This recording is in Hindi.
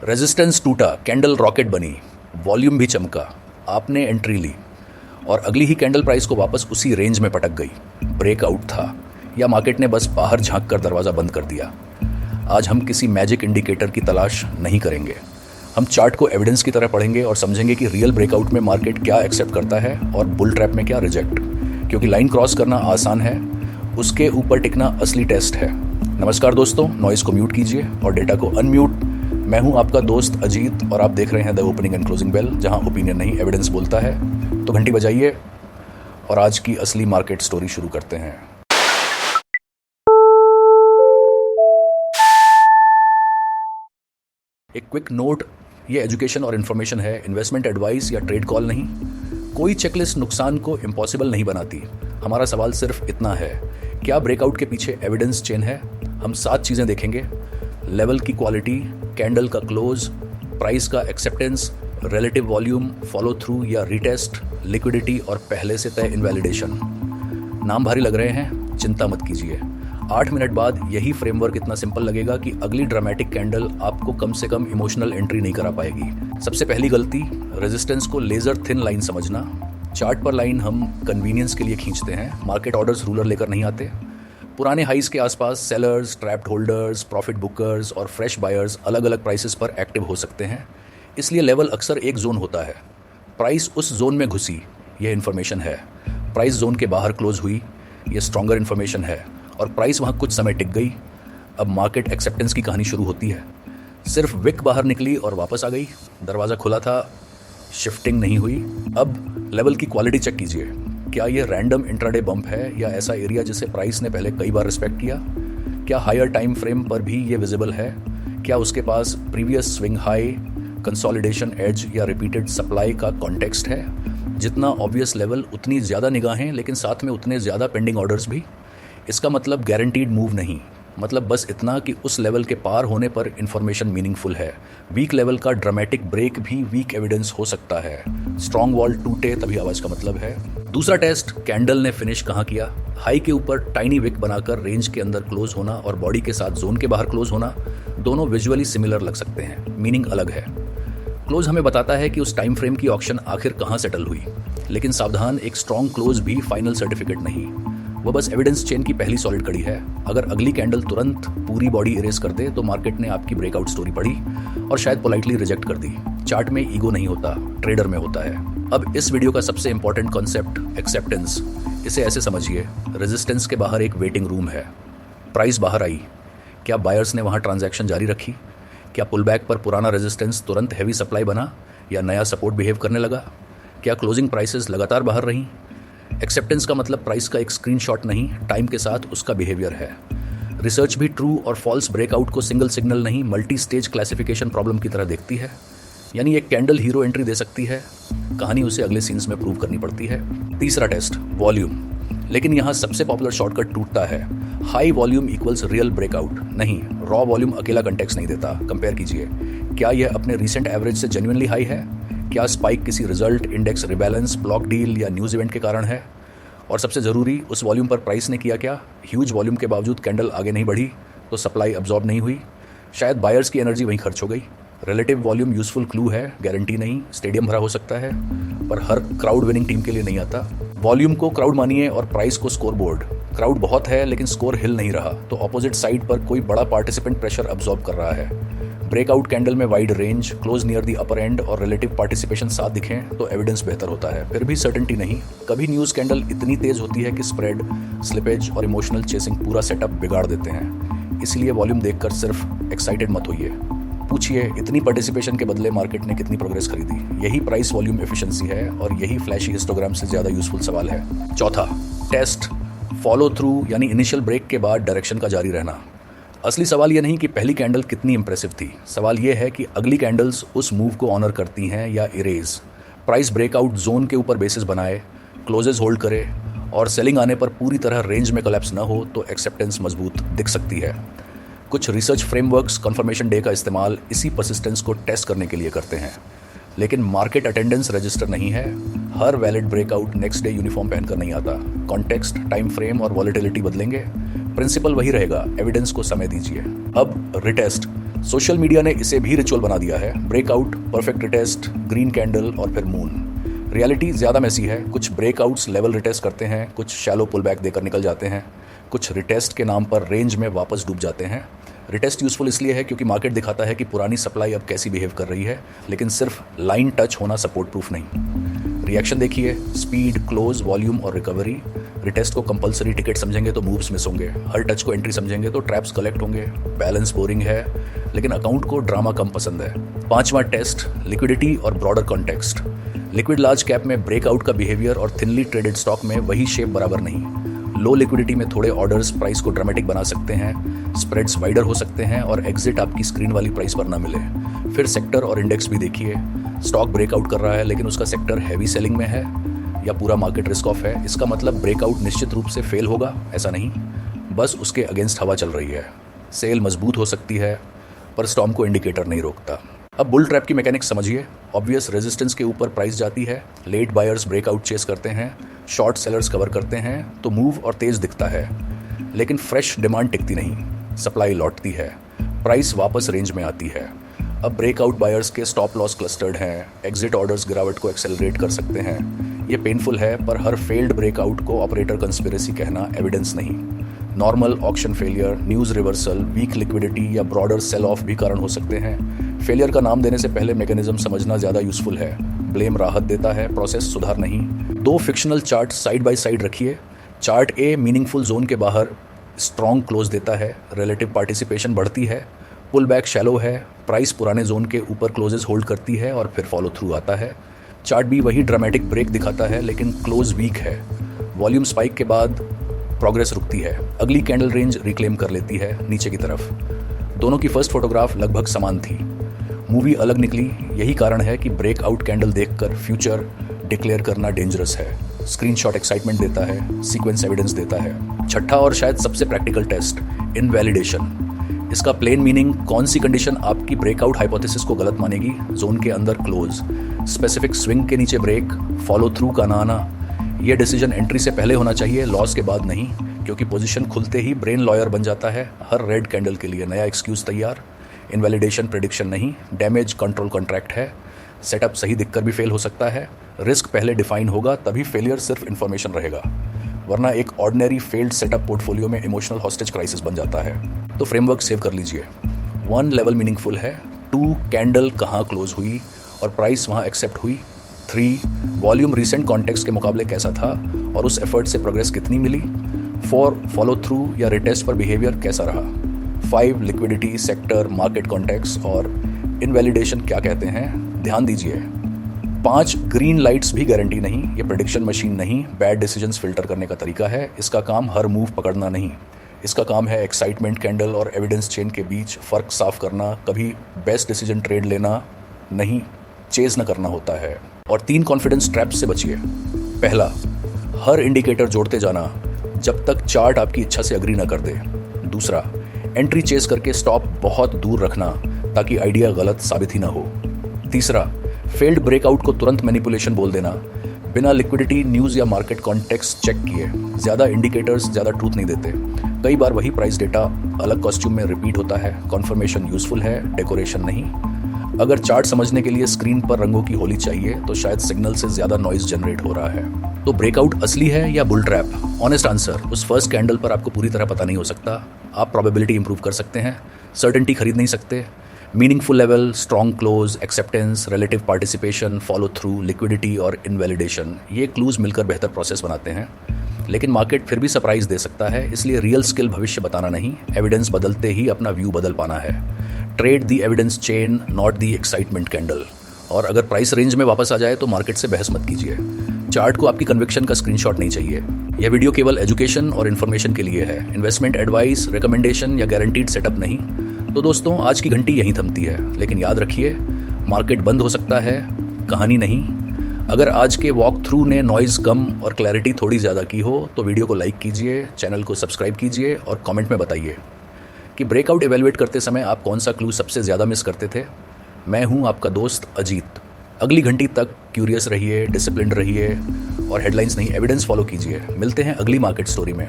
रेजिस्टेंस टूटा, कैंडल रॉकेट बनी, वॉल्यूम भी चमका, आपने एंट्री ली और अगली ही कैंडल प्राइस को वापस उसी रेंज में पटक गई। ब्रेकआउट था या मार्केट ने बस बाहर झांक कर दरवाज़ा बंद कर दिया। आज हम किसी मैजिक इंडिकेटर की तलाश नहीं करेंगे। हम चार्ट को एविडेंस की तरह पढ़ेंगे और समझेंगे कि रियल ब्रेकआउट में मार्केट क्या एक्सेप्ट करता है और बुल ट्रैप में क्या रिजेक्ट। क्योंकि लाइन क्रॉस करना आसान है, उसके ऊपर टिकना असली टेस्ट है। नमस्कार दोस्तों, नॉइस को म्यूट कीजिए और डेटा को अनम्यूट। मैं हूं आपका दोस्त अजीत और आप देख रहे हैं the opening and closing bell, जहां ओपिनियन नहीं एविडेंस बोलता है। तो घंटी बजाइए और आज की असली मार्केट स्टोरी शुरू करते हैं। एक क्विक नोट, ये एजुकेशन और इन्फॉर्मेशन है, इन्वेस्टमेंट एडवाइस या ट्रेड कॉल नहीं। कोई चेकलिस्ट नुकसान को इम्पॉसिबल नहीं बनाती। हमारा सवाल सिर्फ इतना है, क्या ब्रेकआउट के पीछे एविडेंस चेन है? हम 7 चीज़ें देखेंगे: लेवल की क्वालिटी, कैंडल का क्लोज, प्राइस का acceptance, relative volume, follow through या रीटेस्ट, लिक्विडिटी और पहले से तय इनवैलिडेशन। नाम भारी लग रहे हैं? चिंता मत कीजिए। 8 मिनट बाद यही फ्रेमवर्क इतना सिंपल लगेगा कि अगली ड्रामेटिक कैंडल आपको कम से कम इमोशनल एंट्री नहीं करा पाएगी। सबसे पहली गलती, रेजिस्टेंस को लेजर थिन लाइन समझना। चार्ट पर लाइन हम कन्वीनियंस के लिए खींचते हैं, मार्केट ऑर्डर्स रूलर लेकर नहीं आते। पुराने हाइज के आसपास sellers, trapped holders, profit Booker's और फ्रेश बायर्स अलग अलग प्राइसेस पर एक्टिव हो सकते हैं। इसलिए लेवल अक्सर एक जोन होता है। प्राइस उस जोन में घुसी, यह इन्फॉर्मेशन है। प्राइस जोन के बाहर क्लोज हुई, यह स्ट्रॉन्गर इन्फॉर्मेशन है। और प्राइस वहाँ कुछ समय टिक गई। अब मार्केट एक्सेप्टेंस की कहानी शुरू होती है। सिर्फ विक बाहर निकली और वापस आ गई, दरवाज़ा खुला था, शिफ्टिंग नहीं हुई। अब लेवल की क्वालिटी चेक कीजिए। क्या यह रैंडम इंट्राडे बम्प है या ऐसा एरिया जिसे प्राइस ने पहले कई बार रिस्पेक्ट किया? क्या हायर टाइम फ्रेम पर भी ये विजिबल है? क्या उसके पास previous swing high, consolidation edge या रिपीटेड सप्लाई का कॉन्टेक्स्ट है? जितना ऑब्वियस लेवल उतनी ज़्यादा निगाहें, लेकिन साथ में उतने ज़्यादा पेंडिंग ऑर्डर्स भी। इसका मतलब गारंटीड मूव नहीं, मतलब बस इतना कि उस लेवल के पार होने पर इन्फॉर्मेशन मीनिंगफुल है। वीक लेवल का ड्रामेटिक ब्रेक भी वीक एविडेंस हो सकता है। स्ट्रॉन्ग वॉल टूटे तभी आवाज़ का मतलब है। दूसरा टेस्ट, कैंडल ने फिनिश कहाँ किया? हाई के ऊपर टाइनी विक बनाकर रेंज के अंदर क्लोज होना और बॉडी के साथ जोन के बाहर क्लोज होना, दोनों विजुअली सिमिलर लग सकते हैं, मीनिंग अलग है। क्लोज हमें बताता है कि उस टाइम फ्रेम की ऑक्शन आखिर कहाँ सेटल हुई। लेकिन सावधान, एक स्ट्रॉन्ग क्लोज भी फाइनल सर्टिफिकेट नहीं, वो बस एविडेंस चेन की पहली सॉलिड कड़ी है। अगर अगली कैंडल तुरंत पूरी बॉडी इरेज कर दे तो मार्केट ने आपकी ब्रेकआउट स्टोरी पढ़ी और शायद पोलाइटली रिजेक्ट कर दी। चार्ट में ईगो नहीं होता, ट्रेडर में होता है। अब इस वीडियो का सबसे इंपॉर्टेंट कॉन्सेप्ट, एक्सेप्टेंस। इसे ऐसे समझिए, रेजिस्टेंस के बाहर एक वेटिंग रूम है। प्राइस बाहर आई, क्या बायर्स ने वहाँ ट्रांजैक्शन जारी रखी? क्या पुलबैक पर पुराना रेजिस्टेंस तुरंत हैवी सप्लाई बना या नया सपोर्ट बिहेव करने लगा? क्या क्लोजिंग प्राइसेस लगातार बाहर रहीं? एक्सेप्टेंस का मतलब प्राइस का एक स्क्रीनशॉट नहीं, टाइम के साथ उसका बिहेवियर है। रिसर्च भी ट्रू और फॉल्स ब्रेकआउट को सिंगल सिग्नल नहीं, मल्टी स्टेज क्लासिफिकेशन प्रॉब्लम की तरह देखती है। यानी एक कैंडल हीरो एंट्री दे सकती है, कहानी उसे अगले सीन्स में प्रूव करनी पड़ती है। तीसरा टेस्ट, वॉल्यूम। लेकिन यहाँ सबसे पॉपुलर शॉर्टकट टूटता है। High volume equals real breakout नहीं, रॉ वॉल्यूम अकेला कंटेक्स्ट नहीं देता। कंपेयर कीजिए, क्या यह अपने रिसेंट एवरेज से जेन्युइनली हाई है? क्या स्पाइक किसी result, index rebalance, block deal या न्यूज़ इवेंट के कारण है? और सबसे ज़रूरी, उस वॉल्यूम पर प्राइस ने किया क्या? ह्यूज वॉल्यूम के बावजूद कैंडल आगे नहीं बढ़ी तो सप्लाई अब्जॉर्ब नहीं हुई, शायद बायर्स की एनर्जी वहीं खर्च हो गई। रिलेटिव वॉल्यूम यूजफुल क्लू है, गारंटी नहीं। स्टेडियम भरा हो सकता है पर हर क्राउड विनिंग टीम के लिए नहीं आता। वॉल्यूम को क्राउड मानिए और प्राइस को स्कोर बोर्ड। क्राउड बहुत है लेकिन स्कोर हिल नहीं रहा तो ऑपोजिट साइड पर कोई बड़ा पार्टिसिपेंट प्रेशर अब्जॉर्ब कर रहा है। ब्रेकआउट कैंडल में wide range, close near the upper and और रिलेटिव पार्टिसिपेशन साथ दिखें तो एविडेंस बेहतर होता है। फिर भी सर्टेनिटी नहीं। कभी न्यूज़ कैंडल इतनी तेज होती है कि स्प्रेड, स्लिपेज और इमोशनल चेसिंग पूरा सेटअप बिगाड़ देते हैं। इसलिए वॉल्यूम देखकर सिर्फ एक्साइटेड मत होइए, पूछिए इतनी पार्टिसिपेशन के बदले मार्केट ने कितनी प्रोग्रेस खरीदी। यही प्राइस वॉल्यूम एफिशिएंसी है और यही फ्लैशी हिस्टोग्राम से ज़्यादा यूजफुल सवाल है। चौथा टेस्ट, फॉलो थ्रू, यानी इनिशियल ब्रेक के बाद डायरेक्शन का जारी रहना। असली सवाल ये नहीं कि पहली कैंडल कितनी इंप्रेसिव थी, सवाल ये है कि अगली कैंडल्स उस मूव को ऑनर करती हैं या इरेज। प्राइस ब्रेकआउट जोन के ऊपर बेसिस बनाए, क्लोजेस होल्ड करे और सेलिंग आने पर पूरी तरह रेंज में कोलैप्स न हो तो एक्सेप्टेंस मजबूत दिख सकती है। कुछ रिसर्च फ्रेमवर्क्स कन्फर्मेशन डे का इस्तेमाल इसी परसिस्टेंस को टेस्ट करने के लिए करते हैं, लेकिन मार्केट अटेंडेंस रजिस्टर नहीं है। हर valid breakout next day uniform पहनकर नहीं आता। कॉन्टेक्स्ट, टाइम फ्रेम और वॉलेटिलिटी बदलेंगे, प्रिंसिपल वही रहेगा, एविडेंस को समय दीजिए। अब रिटेस्ट, सोशल मीडिया ने इसे भी रिचुअल बना दिया है। Breakout, perfect retest, green candle और फिर मून। रियलिटी ज़्यादा मैसी है। कुछ ब्रेकआउट्स लेवल रिटेस्ट करते हैं, कुछ शैलो पुल बैक देकर निकल जाते हैं, कुछ रिटेस्ट के नाम पर रेंज में वापस डूब जाते हैं। रिटेस्ट यूज़फुल इसलिए है क्योंकि मार्केट दिखाता है कि पुरानी सप्लाई अब कैसी बिहेव कर रही है, लेकिन सिर्फ लाइन टच होना सपोर्ट प्रूफ नहीं। रिएक्शन देखिए, स्पीड, क्लोज, वॉल्यूम और रिकवरी। रिटेस्ट को कंपलसरी टिकट समझेंगे तो मूव्स मिस होंगे, हर टच को एंट्री समझेंगे तो ट्रैप्स कलेक्ट होंगे। बैलेंस बोरिंग है, लेकिन अकाउंट को ड्रामा कम पसंद है। 5वां टेस्ट, लिक्विडिटी और broader context. Liquid large cap में ब्रेकआउट का बिहेवियर और थिनली ट्रेडेड स्टॉक में वही शेप बराबर नहीं। लो लिक्विडिटी में थोड़े ऑर्डर्स प्राइस को ड्रामेटिक बना सकते हैं, स्प्रेड्स वाइडर हो सकते हैं और एग्जिट आपकी स्क्रीन वाली प्राइस पर ना मिले। फिर सेक्टर और इंडेक्स भी देखिए। स्टॉक ब्रेकआउट कर रहा है लेकिन उसका सेक्टर हैवी सेलिंग में है या पूरा मार्केट रिस्क ऑफ है। इसका मतलब ब्रेकआउट निश्चित रूप से फेल होगा, ऐसा नहीं, बस उसके अगेंस्ट हवा चल रही है। सेल मजबूत हो सकती है पर स्टॉर्म को इंडिकेटर नहीं रोकता। अब बुल ट्रैप की मैकेनिक्स समझिए। ऑब्वियस रेजिस्टेंस के ऊपर प्राइस जाती है, लेट बायर्स ब्रेकआउट चेस करते हैं, शॉर्ट सेलर्स कवर करते हैं तो मूव और तेज दिखता है, लेकिन फ्रेश डिमांड टिकती नहीं, सप्लाई लौटती है, प्राइस वापस रेंज में आती है। अब ब्रेकआउट बायर्स के स्टॉप लॉस क्लस्टर्ड हैं, एग्जिट ऑर्डर्स गिरावट को एक्सेलरेट कर सकते हैं। ये पेनफुल है, पर हर फेल्ड ब्रेकआउट को ऑपरेटर कंस्पिरेसी कहना एविडेंस नहीं। Normal auction failure, news reversal, weak liquidity या ब्रॉडर सेल ऑफ भी कारण हो सकते हैं। फेलियर का नाम देने से पहले मैकेनिज्म समझना ज़्यादा यूजफुल है। ब्लेम राहत देता है, प्रोसेस सुधार नहीं। 2 fictional chart side by side रखिए। चार्ट ए मीनिंगफुल जोन के बाहर स्ट्रॉन्ग क्लोज देता है, रिलेटिव पार्टिसिपेशन बढ़ती है, पुल बैक शैलो है, प्राइस पुराने जोन के ऊपर क्लोजेस होल्ड करती है और फिर फॉलो थ्रू आता है। चार्ट बी वही ड्रामेटिक ब्रेक दिखाता है लेकिन क्लोज वीक है, वॉल्यूम स्पाइक के बाद प्रोग्रेस रुकती है, अगली कैंडल रेंज रिक्लेम कर लेती है नीचे की तरफ। दोनों की फर्स्ट फोटोग्राफ लगभग समान थी, मूवी अलग निकली। यही कारण है कि ब्रेकआउट कैंडल देखकर फ्यूचर डिक्लेयर करना डेंजरस है। स्क्रीनशॉट एक्साइटमेंट देता है, सीक्वेंस एविडेंस देता है। छठा और शायद सबसे प्रैक्टिकल टेस्ट, इनवैलिडेशन। इसका प्लेन मीनिंग, कौन सी कंडीशन आपकी ब्रेकआउट हाइपोथेसिस को गलत मानेगी। जोन के अंदर क्लोज, स्पेसिफिक स्विंग के नीचे ब्रेक, फॉलो थ्रू का ना आना। यह डिसीजन एंट्री से पहले होना चाहिए, लॉस के बाद नहीं, क्योंकि पोजीशन खुलते ही ब्रेन लॉयर बन जाता है। हर रेड कैंडल के लिए नया एक्सक्यूज तैयार। इनवैलिडेशन प्रेडिक्शन नहीं, डैमेज कंट्रोल कॉन्ट्रैक्ट है। सेटअप सही दिखकर भी फेल हो सकता है। रिस्क पहले डिफाइन होगा, तभी फेलियर सिर्फ इन्फॉर्मेशन रहेगा, वरना एक ऑर्डिनरी फेल्ड सेटअप पोर्टफोलियो में इमोशनल हॉस्टेज क्राइसिस बन जाता है। तो फ्रेमवर्क सेव कर लीजिए। 1 लेवल मीनिंगफुल है, 2 कैंडल कहाँ क्लोज हुई और प्राइस वहाँ एक्सेप्ट हुई, 3 वॉल्यूम रिसेंट कॉन्टेक्स्ट के मुकाबले कैसा था और उस एफर्ट से प्रोग्रेस कितनी मिली, 4 फॉलो थ्रू या रिटेस्ट पर बिहेवियर कैसा रहा, 5 लिक्विडिटी, सेक्टर, मार्केट कॉन्टेक्स्ट और इनवैलिडेशन क्या कहते हैं, ध्यान दीजिए। 5 ग्रीन लाइट्स भी गारंटी नहीं, ये प्रेडिक्शन मशीन नहीं, बैड डिसीजंस फिल्टर करने का तरीका है। इसका काम हर मूव पकड़ना नहीं, इसका काम है एक्साइटमेंट कैंडल और एविडेंस चेन के बीच फ़र्क साफ करना। कभी बेस्ट डिसीजन ट्रेड लेना नहीं, चेज न करना होता है। और 3 कॉन्फिडेंस ट्रैप्स से बचिए। पहला, हर इंडिकेटर जोड़ते जाना जब तक चार्ट आपकी इच्छा से अग्री न कर दे। दूसरा, एंट्री चेस करके स्टॉप बहुत दूर रखना ताकि आइडिया गलत साबित ही ना हो। तीसरा, फेल्ड ब्रेकआउट को तुरंत मैनिपुलेशन बोल देना, बिना लिक्विडिटी, न्यूज़ या मार्केट कॉन्टेक्स्ट चेक किए। ज़्यादा इंडिकेटर्स ज़्यादा ट्रूथ नहीं देते। कई बार वही प्राइस डेटा अलग कॉस्ट्यूम में रिपीट होता है। कॉन्फर्मेशन यूजफुल है, डेकोरेशन नहीं। अगर चार्ट समझने के लिए स्क्रीन पर रंगों की होली चाहिए तो शायद सिग्नल से ज़्यादा नॉइज जनरेट हो रहा है। तो ब्रेकआउट असली है या बुल ट्रैप? ऑनेस्ट आंसर, उस फर्स्ट कैंडल पर आपको पूरी तरह पता नहीं हो सकता। आप प्रोबेबिलिटी इंप्रूव कर सकते हैं, सर्टेनिटी खरीद नहीं सकते। Meaningful level, strong close, acceptance, relative participation, follow through, liquidity और इनवैलिडेशन, ये क्लूज मिलकर बेहतर प्रोसेस बनाते हैं। लेकिन मार्केट फिर भी सरप्राइज दे सकता है, इसलिए रियल स्किल भविष्य बताना नहीं, एविडेंस बदलते ही अपना व्यू बदल पाना है। Trade the evidence chain, not the excitement candle. और अगर प्राइस रेंज में वापस आ जाए तो मार्केट से बहस मत कीजिए। चार्ट को आपकी कन्विक्शन का स्क्रीनशॉट नहीं चाहिए। यह वीडियो केवल एजुकेशन और इन्फॉर्मेशन के लिए है, इन्वेस्टमेंट एडवाइस, रिकमेंडेशन या गारंटीड सेटअप नहीं। तो दोस्तों, आज की घंटी यहीं थमती है, लेकिन याद रखिए, मार्केट बंद हो सकता है, कहानी नहीं। अगर आज के वॉक थ्रू ने नॉइज़ कम और क्लैरिटी थोड़ी ज़्यादा की हो तो वीडियो को लाइक कीजिए, चैनल को सब्सक्राइब कीजिए और कमेंट में बताइए कि ब्रेकआउट इवेलुएट करते समय आप कौन सा क्लू सबसे ज़्यादा मिस करते थे। मैं हूँ आपका दोस्त अजीत। अगली घंटी तक क्यूरियस रहिए, डिसिप्लिन्ड रहिए और हेडलाइंस नहीं, एविडेंस फॉलो कीजिए। मिलते हैं अगली मार्केट स्टोरी में।